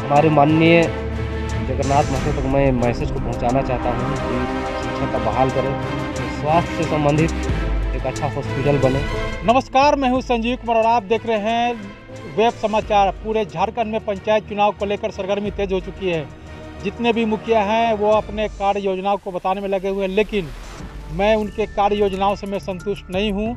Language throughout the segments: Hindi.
हमारे माननीय जगन्नाथ महतो तक मैं मैसेज को पहुंचाना चाहता हूं कि शिक्षा का बहाल करें, तो स्वास्थ्य से संबंधित एक अच्छा हॉस्पिटल बने। नमस्कार, मैं हूं संजीव कुमार और आप देख रहे हैं वेब समाचार। पूरे झारखंड में पंचायत चुनाव को लेकर सरगर्मी तेज हो चुकी है। जितने भी मुखिया हैं वो अपने कार्य योजनाओं को बताने में लगे हुए हैं, लेकिन मैं उनके कार्य योजनाओं से मैं संतुष्ट नहीं हूं।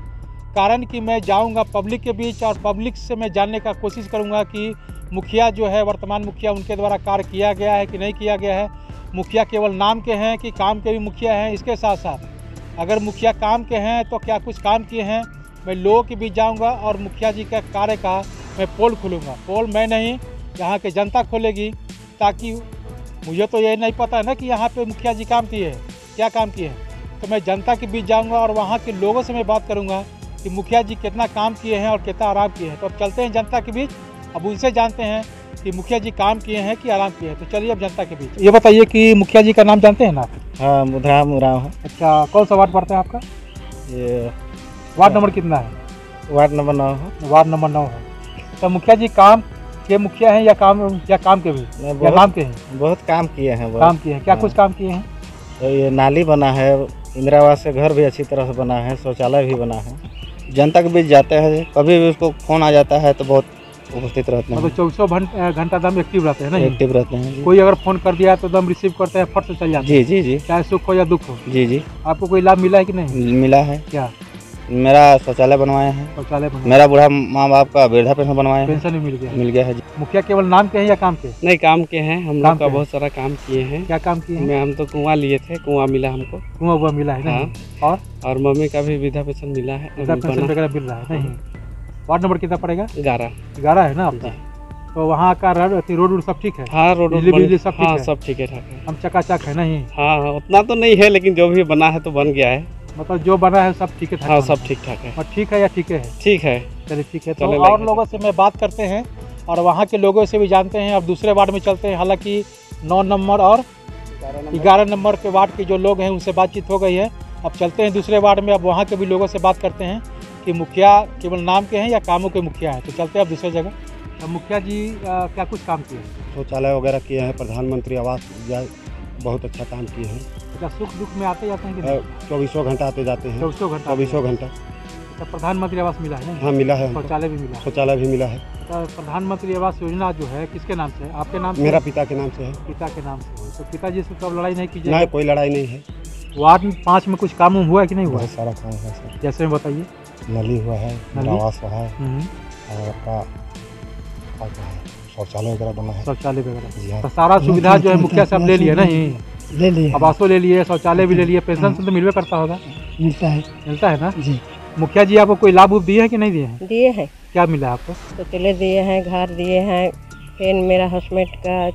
कारण कि मैं जाऊंगा पब्लिक के बीच और पब्लिक से मैं जानने का कोशिश करूंगा कि मुखिया जो है, वर्तमान मुखिया, उनके द्वारा कार्य किया गया है कि नहीं किया गया है। मुखिया केवल नाम के हैं कि काम के भी मुखिया हैं। इसके साथ साथ अगर मुखिया काम के हैं तो क्या कुछ काम किए हैं। मैं लोगों के बीच जाऊंगा और मुखिया जी का कार्य का मैं पोल खोलूँगा। पोल मैं नहीं, यहाँ की जनता खोलेगी, ताकि मुझे तो ये नहीं पता है ना कि यहाँ पे मुखिया जी काम किए हैं, क्या काम किए हैं। तो मैं जनता के बीच जाऊँगा और वहाँ के लोगों से मैं बात करूँगा कि मुखिया जी कितना काम किए हैं और कितना आराम किए हैं। तो अब चलते हैं जनता के बीच, अब उनसे जानते हैं कि मुखिया जी काम किए हैं कि आराम किए हैं। तो चलिए अब जनता के बीच। ये बताइए कि मुखिया जी का नाम जानते हैं ना? हाँ, मुधराम उराव है। अच्छा, कौन सा वार्ड पड़ता है आपका? ये वार्ड नंबर कितना है? वार्ड नंबर 9 है। वार्ड नंबर 9 है। तो मुखिया जी काम के मुखिया हैं या काम के भी या नाम के हैं? बहुत काम किए हैं। काम किए हैं। क्या कुछ काम किए हैं? तो ये नाली बना है, इंदिरा आवास से घर भी अच्छी तरह से बना है, शौचालय भी बना है। जनता के बीच जाते हैं, कभी भी उसको फोन आ जाता है तो बहुत उपस्थित रहते हैं। मतलब 24 घंटा दम एक्टिव रहते हैं ना? एक्टिव रहते हैं जी। कोई अगर फोन कर दिया तो दम रिसीव करते हैं, फट से चल जाते हैं। जी जी जी। चाहे सुख हो या दुख हो। जी जी। आपको कोई लाभ मिला है कि नहीं? मिला है। क्या? मेरा शौचालय बनवाए हैं। शौचालय बनवाया। मेरा बूढ़ा माँ बाप का वृद्धा पेंशन बनवाए हैं। पेंशन भी मिल गया है जी। मुखिया केवल नाम के हैं या काम के? नहीं, काम के हैं। हम लोग का बहुत सारा काम किए हैं। क्या काम किए हैं? हम तो कुआं लिए थे, कुआं मिला हमको। कुआं हुआ मिला है ना? हाँ। और मम्मी का भी वृद्धा पेंशन मिला है। वृद्धा पेंशन वगैरह मिल रहा है नहीं? वार्ड नंबर कितना पड़ेगा? 11 है ना आपका? तो वहाँ का रोड सब ठीक है? हाँ, रोड बिजली सब ठीक है? सब ठीक है, ठाक है। हम चकाचक है नहीं? हाँ, उतना तो नहीं है, लेकिन जो भी बना है तो बन गया है। मतलब जो बना है सब ठीक है? हाँ, सब ठीक ठाक है। और ठीक है या ठीक है? ठीक है। चलिए ठीक है। तो और लोगों से मैं बात करते हैं और वहाँ के लोगों से भी जानते हैं। अब दूसरे वार्ड में चलते हैं। हालांकि 9 नंबर और 11 नंबर के वार्ड के जो लोग हैं उनसे बातचीत हो गई है। अब चलते हैं दूसरे वार्ड में। अब वहाँ के भी लोगों से बात करते हैं कि मुखिया केवल नाम के हैं या कामों के मुखिया हैं। तो चलते हैं अब दूसरी जगह। तो मुखिया जी क्या कुछ काम किए हैं? शौचालय वगैरह किए हैं, प्रधानमंत्री आवास बहुत अच्छा काम किए हैं। क्या सुख दुख में आते जाते हैं कि नहीं? 24 घंटा आते जाते हैं। 24 घंटा। तो प्रधानमंत्री आवास मिला है? हाँ, मिला है। शौचालय भी मिला? शौचालय भी मिला है। तो प्रधानमंत्री आवास योजना जो है किसके नाम से है? आपके नाम से? मेरा पिता के नाम से है। पिता के नाम से। तो पिताजी से कब लड़ाई नहीं कीजिए? नहीं, कोई लड़ाई नहीं है। वार्ड 5 में कुछ काम हुआ है कि नहीं हुआ? बहुत सारा काम है सर। जैसे में बताइए। नली हुआ है, आवास हुआ है और आपका शौचालय वगैरह बना है। शौचालय वगैरह तो सारा सुविधा जो है मुखिया से आप ले लिए नहीं? ले लिए। आवासों ले लिए, शौचालय भी ले लिए, पेंशन से तो मिलवे करता होगा? मिलता है ना जी। मुखिया जी आपको कोई लाभ दिए हैं कि नहीं दिए हैं? दिए हैं। क्या मिला आपको? शौचालय दिए हैं, घर दिए हैं, फिर मेरा हस्बैंड का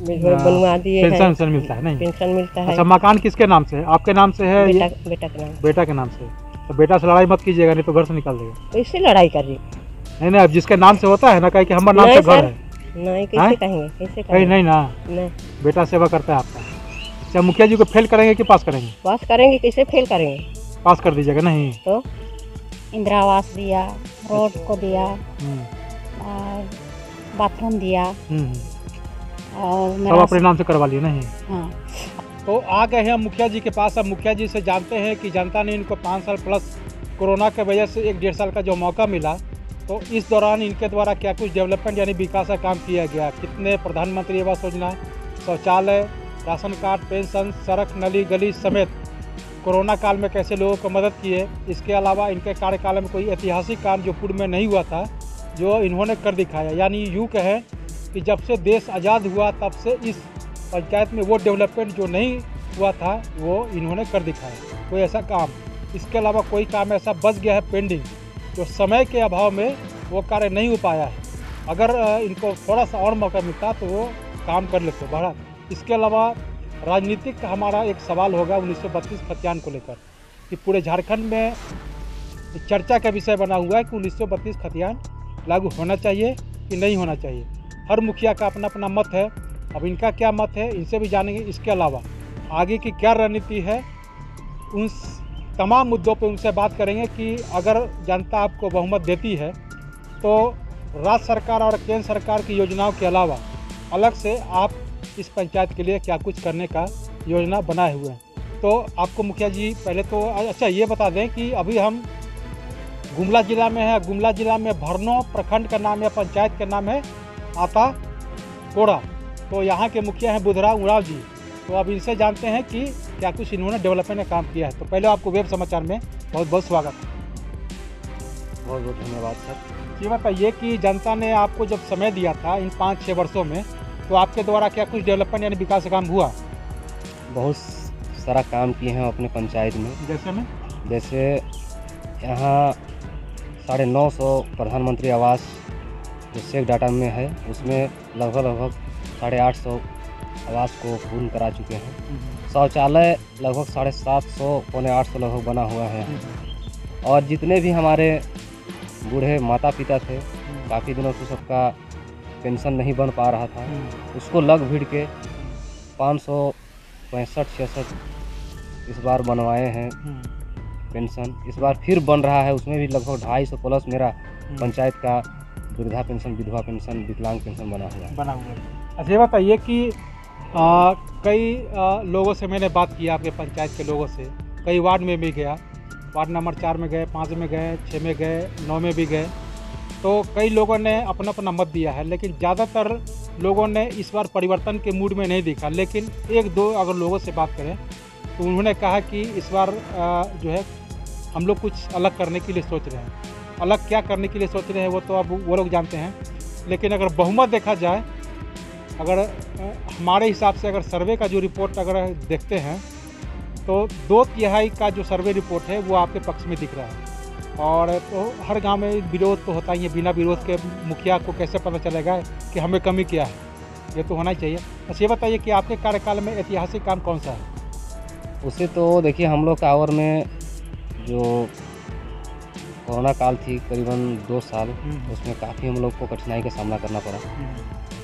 बनवा दिए हैं। पेंशन मिलता है नहीं? पेंशन मिलता है। अच्छा, मकान किसके नाम से है? आपके नाम से है? बेटा के नाम। बेटा के नाम से। तो बेटा से लड़ाई मत कीजिएगा, नहीं तो घर से निकाल देगा। कैसे लड़ाई कर रही? नहीं, अब जिसके नाम से होता है ना, कहे कि हमारे नाम से घर है। नहीं, कैसे कहेंगे? कैसे कहेंगे? नहीं ना, नहीं। बेटा सेवा करता है आपका। क्या मुखिया जी को फेल करेंगे कि पास करेंगे? पास करेंगे। कैसे फेल करेंगे? पास कर दीजिएगा नहीं? तो इंदिरा आवास दिया, रोड को दिया और बाथरूम दिया और सब अपने नाम से करवा लिए नहीं? हाँ। तो आ गए हैं मुखिया जी के पास। अब मुखिया जी से जानते हैं कि जनता ने इनको 5 साल प्लस कोरोना के वजह से 1-1.5 साल का जो मौका मिला, तो इस दौरान इनके द्वारा क्या कुछ डेवलपमेंट यानी विकास का काम किया गया। कितने प्रधानमंत्री आवास योजना, शौचालय, राशन कार्ड, पेंशन, सड़क, नली गली समेत कोरोना काल में कैसे लोगों को मदद किए। इसके अलावा इनके कार्यकाल में कोई ऐतिहासिक काम जो पूर्व में नहीं हुआ था, जो इन्होंने कर दिखाया। यानी यूँ कहें कि जब से देश आज़ाद हुआ तब से इस पंचायत में वो डेवलपमेंट जो नहीं हुआ था वो इन्होंने कर दिखाया, कोई ऐसा काम। इसके अलावा कोई काम ऐसा बच गया है पेंडिंग, जो समय के अभाव में वो कार्य नहीं हो पाया है। अगर इनको थोड़ा सा और मौका मिलता तो वो काम कर लेते बड़ा। इसके अलावा राजनीतिक हमारा एक सवाल होगा 1932 खतियान को लेकर, कि पूरे झारखंड में चर्चा का विषय बना हुआ है कि 1932 खतियान लागू होना चाहिए कि नहीं होना चाहिए। हर मुखिया का अपना अपना मत है। अब इनका क्या मत है, इनसे भी जानेंगे। इसके अलावा आगे की क्या रणनीति है, उन तमाम मुद्दों पे उनसे बात करेंगे कि अगर जनता आपको बहुमत देती है तो राज्य सरकार और केंद्र सरकार की योजनाओं के अलावा अलग से आप इस पंचायत के लिए क्या कुछ करने का योजना बनाए हुए हैं। तो आपको मुखिया जी पहले तो अच्छा ये बता दें कि अभी हम गुमला जिला में है। गुमला जिला में भरनो प्रखंड का नाम है, पंचायत का नाम है आता कोड़ा। तो यहाँ के मुखिया हैं बुधराव उराव जी। तो अब इनसे जानते हैं कि क्या कुछ इन्होंने डेवलपमेंट में काम किया है। तो पहले आपको वेब समाचार में बहुत बहुत स्वागत। बहुत बहुत धन्यवाद सर। ये बताइए कि जनता ने आपको जब समय दिया था इन 5-6 वर्षों में, तो आपके द्वारा क्या कुछ डेवलपमेंट यानी विकास का काम हुआ? बहुत सारा काम किए हैं अपने पंचायत में। जैसे यहाँ 950 प्रधानमंत्री आवास जो सेक डाटा में है, उसमें लगभग 850 आवास को पूर्ण करा चुके हैं। शौचालय लगभग 750 पौने 800 लगभग बना हुआ है। और जितने भी हमारे बूढ़े माता पिता थे, काफ़ी दिनों से सबका पेंशन नहीं बन पा रहा था, उसको लग भीड़ के 565-66 इस बार बनवाए हैं पेंशन। इस बार फिर बन रहा है, उसमें भी लगभग 250 प्लस मेरा पंचायत का वृद्धा पेंशन, विधवा पेंशन, विकलांग पेंशन बना हुआ है। अच्छा ये बताइए कि कई लोगों से मैंने बात किया, आपके पंचायत के लोगों से, कई वार्ड में भी गया, वार्ड नंबर 4 में गए, 5 में गए, 6 में गए, 9 में भी गए। तो कई लोगों ने अपना अपना मत दिया है, लेकिन ज़्यादातर लोगों ने इस बार परिवर्तन के मूड में नहीं दिखा। लेकिन 1-2 अगर लोगों से बात करें तो उन्होंने कहा कि इस बार जो है हम लोग कुछ अलग करने के लिए सोच रहे हैं। अलग क्या करने के लिए सोच रहे हैं वो तो अब वो लोग जानते हैं। लेकिन अगर बहुमत देखा जाए, अगर हमारे हिसाब से अगर सर्वे का जो रिपोर्ट अगर देखते हैं तो 2/3 का जो सर्वे रिपोर्ट है वो आपके पक्ष में दिख रहा है। और तो हर गांव में विरोध तो होता ही है, बिना विरोध के मुखिया को कैसे पता चलेगा कि हमें कमी क्या है? ये तो होना ही चाहिए। बस ये बताइए कि आपके कार्यकाल में ऐतिहासिक काम कौन सा है? उसे तो देखिए, हम लोग का आवर में जो कोरोना काल थी करीबन 2 साल, उसमें काफ़ी हम लोग को कठिनाई का सामना करना पड़ा।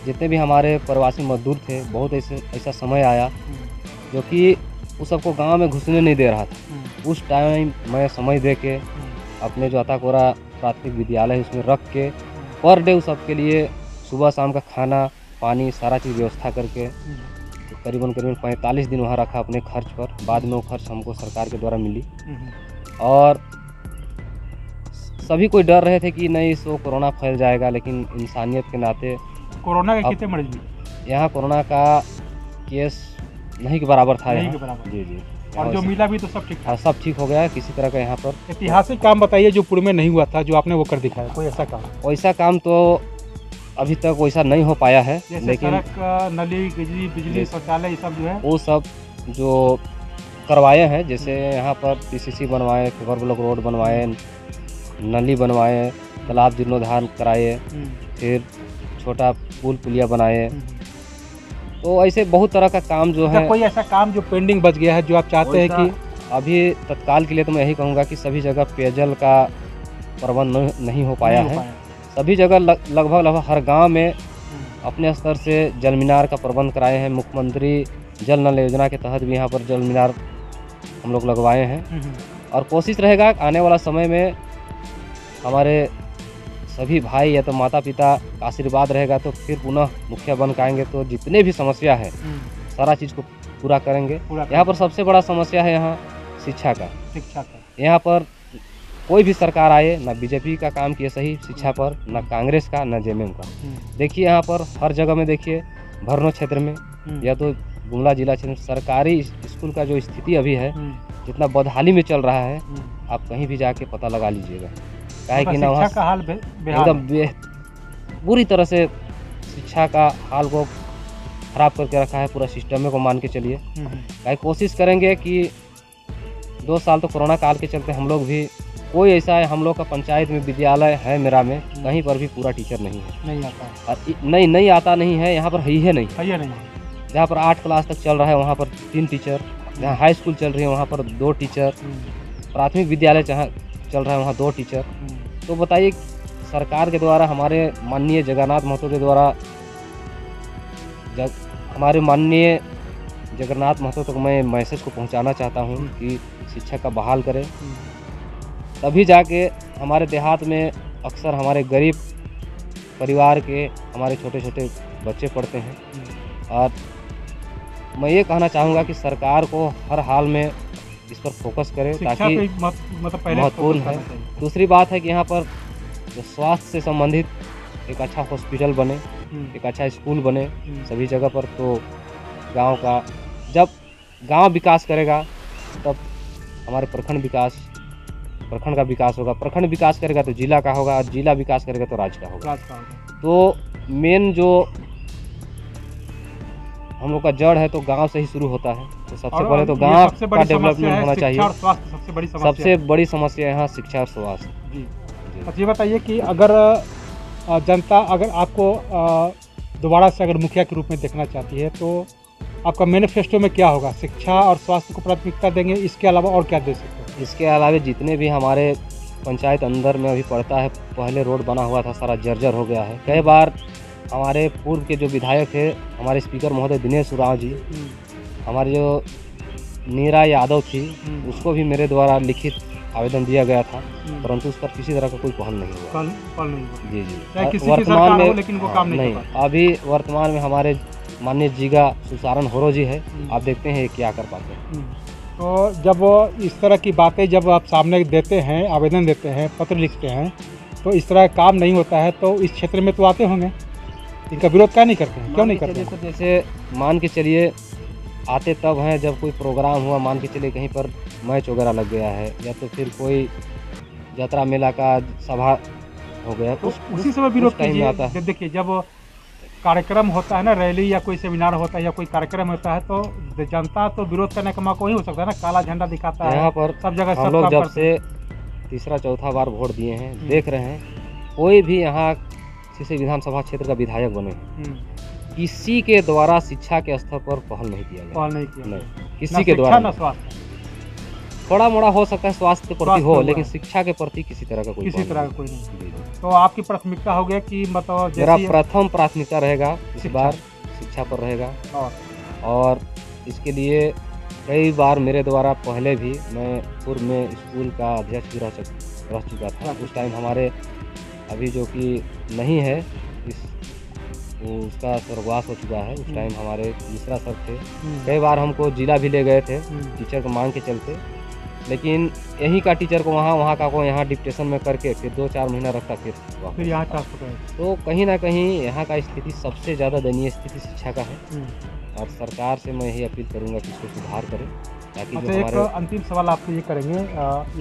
जितने भी हमारे प्रवासी मजदूर थे, बहुत ऐसा समय आया जो कि उस सबको गांव में घुसने नहीं दे रहा था। उस टाइम मैं समय दे के अपने जो अताकोरा प्राथमिक विद्यालय है उसमें रख के पर डे उस सबके लिए सुबह शाम का खाना पानी सारा चीज़ व्यवस्था करके करीबन 45 दिन वहाँ रखा अपने खर्च पर। बाद में वो खर्च हमको सरकार के द्वारा मिली। और सभी कोई डर रहे थे कि नहीं इसको कोरोना फैल जाएगा, लेकिन इंसानियत के नाते कोरोना के कितने मरीज मिले? यहाँ कोरोना का केस नहीं के बराबर था। नहीं के बराबर। जी। और जो मिला भी तो सब ठीक था? सब ठीक हो गया किसी तरह का। यहाँ पर ऐतिहासिक काम बताइए जो पूर्व में नहीं हुआ था, जो आपने वो कर दिखाया, कोई ऐसा काम? वैसा काम तो अभी तक वैसा नहीं हो पाया है, लेकिन सड़क, नली, बिजली, शौचालय, ये सब जो है वो सब जो करवाए हैं। जैसे यहाँ पर PCC बनवाए, फेवर ब्लॉक रोड बनवाए, नली बनवाए, तालाब जीर्णोद्धार कराए, फिर छोटा पुल पुलिया बनाए। तो ऐसे बहुत तरह का काम जो है। कोई ऐसा काम जो पेंडिंग बच गया है जो आप चाहते हैं कि? अभी तत्काल के लिए तो मैं यही कहूँगा कि सभी जगह पेयजल का प्रबंध नहीं हो पाया है। सभी जगह लगभग हर गांव में अपने स्तर से जल मीनार का प्रबंध कराए हैं। मुख्यमंत्री जल नल योजना के तहत भी यहाँ पर जल मीनार हम लोग लगवाए हैं। और कोशिश रहेगा आने वाला समय में हमारे सभी भाई या तो माता पिता का आशीर्वाद रहेगा तो फिर पुनः मुखिया बन के आएंगे तो जितने भी समस्या है सारा चीज़ को पूरा करेंगे। यहाँ पर सबसे बड़ा समस्या है यहाँ शिक्षा का। यहाँ पर कोई भी सरकार आए, ना बीजेपी का काम किए सही शिक्षा पर, ना कांग्रेस का, ना JMM का। देखिए यहाँ पर हर जगह में देखिए, भरनो क्षेत्र में या तो गुमला जिला क्षेत्र में सरकारी स्कूल का जो स्थिति अभी है, जितना बदहाली में चल रहा है, आप कहीं भी जाके पता लगा लीजिएगा। काहे कि ना वहाँ का हाल एकदम बुरी तरह से शिक्षा का हाल को खराब करके रखा है, पूरा सिस्टम को मान के चलिए। काहे कोशिश करेंगे कि 2 साल तो कोरोना काल के चलते हम लोग भी कोई ऐसा है, हम लोग का पंचायत में विद्यालय है मेरा में, कहीं पर भी पूरा टीचर नहीं है, नहीं आता। और नहीं आता नहीं है, यहाँ पर है नहीं। जहाँ पर 8 क्लास तक चल रहा है वहाँ पर 3 टीचर, जहाँ हाई स्कूल चल रही है वहाँ पर 2 टीचर, प्राथमिक विद्यालय जहाँ चल रहा है वहाँ 2 टीचर। तो बताइए सरकार के द्वारा, हमारे माननीय जगन्नाथ महतो के द्वारा, हमारे माननीय जगन्नाथ महतो तक मैं मैसेज को पहुंचाना चाहता हूं कि शिक्षा का बहाल करें। तभी जाके हमारे देहात में अक्सर हमारे गरीब परिवार के हमारे छोटे छोटे बच्चे पढ़ते हैं। और मैं ये कहना चाहूँगा कि सरकार को हर हाल में इस पर फोकस करे शिक्षा ताकि पे मतलब पहले महत्वपूर्ण फोकस है। करना चाहिए। दूसरी बात है कि यहाँ पर जो स्वास्थ्य से संबंधित एक अच्छा हॉस्पिटल बने, एक अच्छा स्कूल बने सभी जगह पर। तो गांव का जब गांव विकास करेगा तब हमारे प्रखंड का विकास होगा, प्रखंड विकास करेगा तो जिला का होगा, और जिला विकास करेगा तो राज्य का होगा। राज का होगा। तो मेन जो हम लोग का जड़ है तो गांव से ही शुरू होता है। तो सबसे और पहले तो ये गांव सबसे का बड़ी समस्या डेवलपमेंट है, होना शिक्षा चाहिए। और स्वास्थ्य सबसे बड़ी समस्या सबसे बड़ी समस्या यहाँ शिक्षा और स्वास्थ्य। जी। जी। अच्छा ये बताइए कि अगर जनता अगर आपको दोबारा से अगर मुखिया के रूप में देखना चाहती है तो आपका मैनिफेस्टो में क्या होगा? शिक्षा और स्वास्थ्य को प्राथमिकता देंगे, इसके अलावा और क्या दे सकते हैं? इसके अलावा जितने भी हमारे पंचायत अंदर में अभी पड़ता है, पहले रोड बना हुआ था सारा जर्जर हो गया है। कई बार हमारे पूर्व के जो विधायक थे, हमारे स्पीकर महोदय दिनेश उरांव जी, हमारी जो नीरा यादव थी, उसको भी मेरे द्वारा लिखित आवेदन दिया गया था, परंतु उस पर किसी तरह का कोई पहल नहीं हुआ। पहल नहीं हुआ। जी चाहे जी। किसी की वर्तमान सरकार हो, में लेकिन वो काम नहीं कर पाती। अभी वर्तमान में हमारे माननीय जीगा सुसारन होरो जी है, आप देखते हैं ये क्या कर पाते हैं। तो जब वो इस तरह की बातें जब आप सामने देते हैं, आवेदन देते हैं, पत्र लिखते हैं, तो इस तरह काम नहीं होता है तो इस क्षेत्र में तो आते होंगे, इनका विरोध क्या नहीं करते हैं? क्यों नहीं करते हैं? सर जैसे मान के चलिए आते तब हैं जब कोई प्रोग्राम हुआ, मान के चलिए कहीं पर मैच वगैरह लग गया है, या तो फिर कोई यात्रा मेला का सभा हो गया, तो उसी समय विरोध टाइम में आता है। कीजिए। देखिए जब कार्यक्रम होता है ना, रैली या कोई सेमिनार होता है या कोई कार्यक्रम होता है, तो जनता तो विरोध करने का मौका ही हो सकता है ना, काला झंडा दिखाता है। यहाँ पर सब जगह हम सब लोग काम जब करते से तीसरा चौथा बार वोट दिए हैं, देख रहे हैं कोई भी यहाँ किसी विधानसभा क्षेत्र का विधायक बने हैं, किसी के द्वारा शिक्षा के स्तर पर पहल नहीं किया गया। पहल नहीं किया। नहीं, ना किसी के शिक्षा द्वारा ना नहीं। स्वास्थ्य, थोड़ा मोड़ा हो सकता है स्वास्थ्य के प्रति स्वास्थ्य हो, हुआ लेकिन है। शिक्षा के प्रति किसी तरह का कोई किसी पहल तरह नहीं। का कोई नहीं। जी, जी। तो आपकी प्राथमिकता हो गया कि मतलब मेरा जैसे प्रथम प्राथमिकता रहेगा इस शिक्षा। बार शिक्षा पर रहेगा। और और इसके लिए कई बार मेरे द्वारा पहले भी मैं पूर्व में स्कूल का अध्यक्ष भी रह चुका था। उस टाइम हमारे अभी जो कि नहीं है उसका स्वर्गवास हो चुका है, उस टाइम हमारे मिश्रा सर थे। कई बार हमको जिला भी ले गए थे टीचर को मांग के चलते, लेकिन यहीं का टीचर को वहाँ का को यहाँ डिप्टेशन में करके फिर 2-4 महीना रखा, फिर यहाँ ट्रांसफर है। तो कहीं ना कहीं यहाँ का स्थिति सबसे ज़्यादा दयनीय स्थिति शिक्षा का है। और सरकार से मैं यही अपील करूँगा कि इसको सुधार करें ताकि अच्छा जो एक हमारे अंतिम सवाल आपसे ये करेंगे,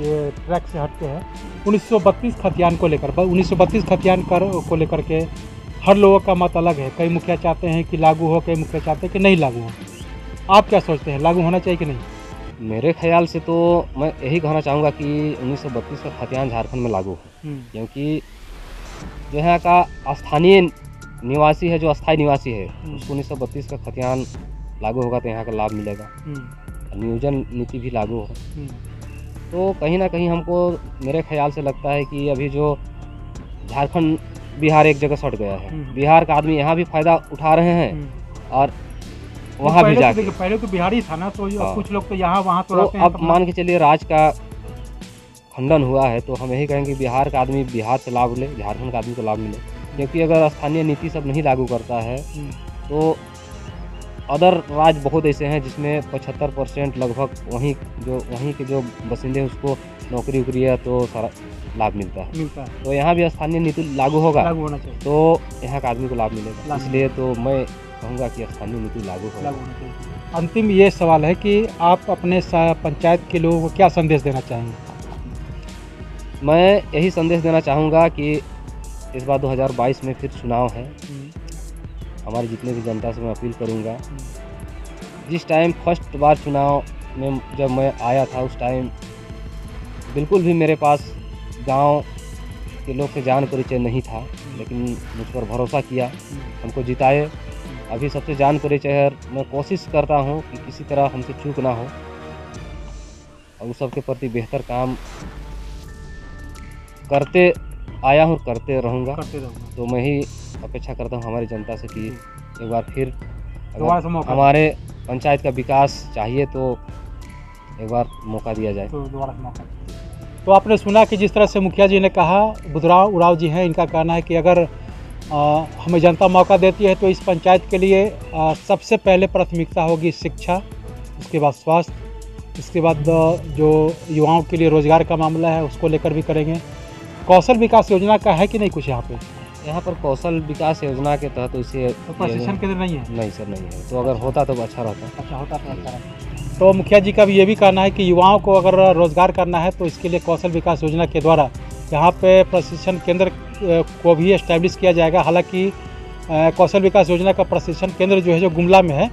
ये ट्रैक से हटके है 1932 खतियान को लेकर। 1932 खतियान को लेकर के हर लोगों का मत अलग है। कई मुखिया चाहते हैं कि लागू हो, कई मुखिया चाहते हैं कि नहीं लागू हो। आप क्या सोचते हैं, लागू होना चाहिए कि नहीं? मेरे ख्याल से तो मैं यही कहना चाहूँगा कि 1932 का खतियान झारखंड में लागू हो, क्योंकि जो यहाँ का स्थानीय निवासी है, जो अस्थायी निवासी है, उसको 1932 का खतियान लागू होगा तो यहाँ का लाभ मिलेगा। नियोजन नीति भी लागू हो तो कहीं ना कहीं हमको मेरे ख्याल से लगता है कि अभी जो झारखंड बिहार एक जगह सट गया है, बिहार का आदमी यहाँ भी फायदा उठा रहे हैं और वहाँ भी जाके। पहले तो बिहारी था ना, तो हाँ। कुछ लोग तो यहाँ वहाँ तो तो रहते हैं। अब मान के चलिए राज का खंडन हुआ है तो हम यही कहेंगे बिहार का आदमी बिहार से लाभ ले, झारखंड का आदमी को लाभ मिले, क्योंकि अगर स्थानीय नीति सब नहीं लागू करता है तो अदर राज्य बहुत ऐसे हैं जिसमें 75% लगभग वहीं के जो बसिंदे हैं उसको नौकरी उकरी है तो सारा लाभ मिलता है। तो यहाँ भी स्थानीय नीति लागू होगा, लागू होना चाहिए, तो यहाँ का आदमी को लाभ मिलेगा। इसलिए तो मैं कहूँगा कि स्थानीय नीति लागू होगा। अंतिम ये सवाल है कि आप अपने पंचायत के लोगों को क्या संदेश देना चाहेंगे? मैं यही संदेश देना चाहूँगा कि इस बार 2022 में फिर चुनाव है। हमारी जितने भी जनता से मैं अपील करूँगा, जिस टाइम फर्स्ट बार चुनाव में जब मैं आया था उस टाइम बिल्कुल भी मेरे पास गांव के लोग से जान परिचय नहीं था, लेकिन मुझ पर भरोसा किया, हमको जिताए। अभी सबसे जान परिचय है, मैं कोशिश करता हूं कि किसी तरह हमसे चूक ना हो और उस सबके प्रति बेहतर काम करते आया हूँ, करते रहूँगा। तो मैं ही अपेक्षा करता हूँ हमारी जनता से कि एक बार फिर हमारे पंचायत का विकास चाहिए तो एक बार मौका दिया जाए। तो आपने सुना कि जिस तरह से मुखिया जी ने कहा, बुधराव उराव जी हैं, इनका कहना है कि अगर हमें जनता मौका देती है तो इस पंचायत के लिए सबसे पहले प्राथमिकता होगी शिक्षा, उसके बाद स्वास्थ्य, इसके बाद जो युवाओं के लिए रोज़गार का मामला है उसको लेकर भी करेंगे। कौशल विकास योजना का है कि नहीं कुछ यहाँ पे? यहाँ पर कौशल विकास योजना के तहत इसे तो प्रशिक्षण केंद्र नहीं है? नहीं सर, नहीं है। तो अगर होता तो अच्छा रहता। अच्छा, होता तो अच्छा रहता। तो मुखिया जी का भी ये भी कहना है कि युवाओं को अगर रोज़गार करना है तो इसके लिए कौशल विकास योजना के द्वारा यहाँ पे प्रशिक्षण केंद्र को भी एस्टैब्लिश किया जाएगा। हालांकि कौशल विकास योजना का प्रशिक्षण केंद्र जो है जो गुमला में है,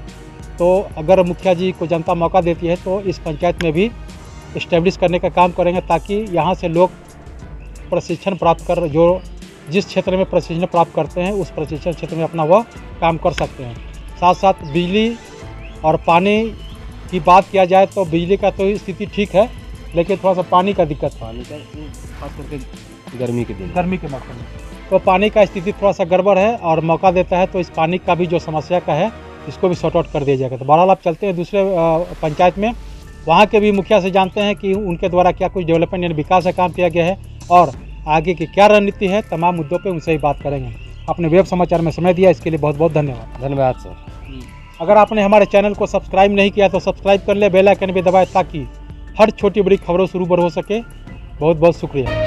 तो अगर मुखिया जी को जनता मौका देती है तो इस पंचायत में भी इस्टेब्लिश करने का काम करेंगे, ताकि यहाँ से लोग प्रशिक्षण प्राप्त कर जो जिस क्षेत्र में प्रशिक्षण प्राप्त करते हैं उस प्रशिक्षण क्षेत्र में अपना वह काम कर सकते हैं। साथ साथ बिजली और पानी की बात किया जाए तो बिजली का तो स्थिति ठीक है, लेकिन थोड़ा सा पानी का दिक्कत है। पानी का खास करके गर्मी के दिन, गर्मी के मौसम में तो पानी का स्थिति थोड़ा सा गड़बड़ है और मौका देता है तो इस पानी का भी जो समस्या का है इसको भी सॉर्ट आउट कर दिया जाएगा। तो बहरहाल आप चलते हैं दूसरे पंचायत में, वहाँ के भी मुखिया से जानते हैं कि उनके द्वारा क्या कुछ डेवलपमेंट यानी विकास का काम किया गया है और आगे की क्या रणनीति है। तमाम मुद्दों पे उनसे ही बात करेंगे। आपने वेब समाचार में समय दिया, इसके लिए बहुत बहुत धन्यवाद। धन्यवाद सर। अगर आपने हमारे चैनल को सब्सक्राइब नहीं किया तो सब्सक्राइब कर ले, बेल आइकन भी दबाएं ताकि हर छोटी बड़ी खबरों से रूबरू हो सके। बहुत बहुत शुक्रिया।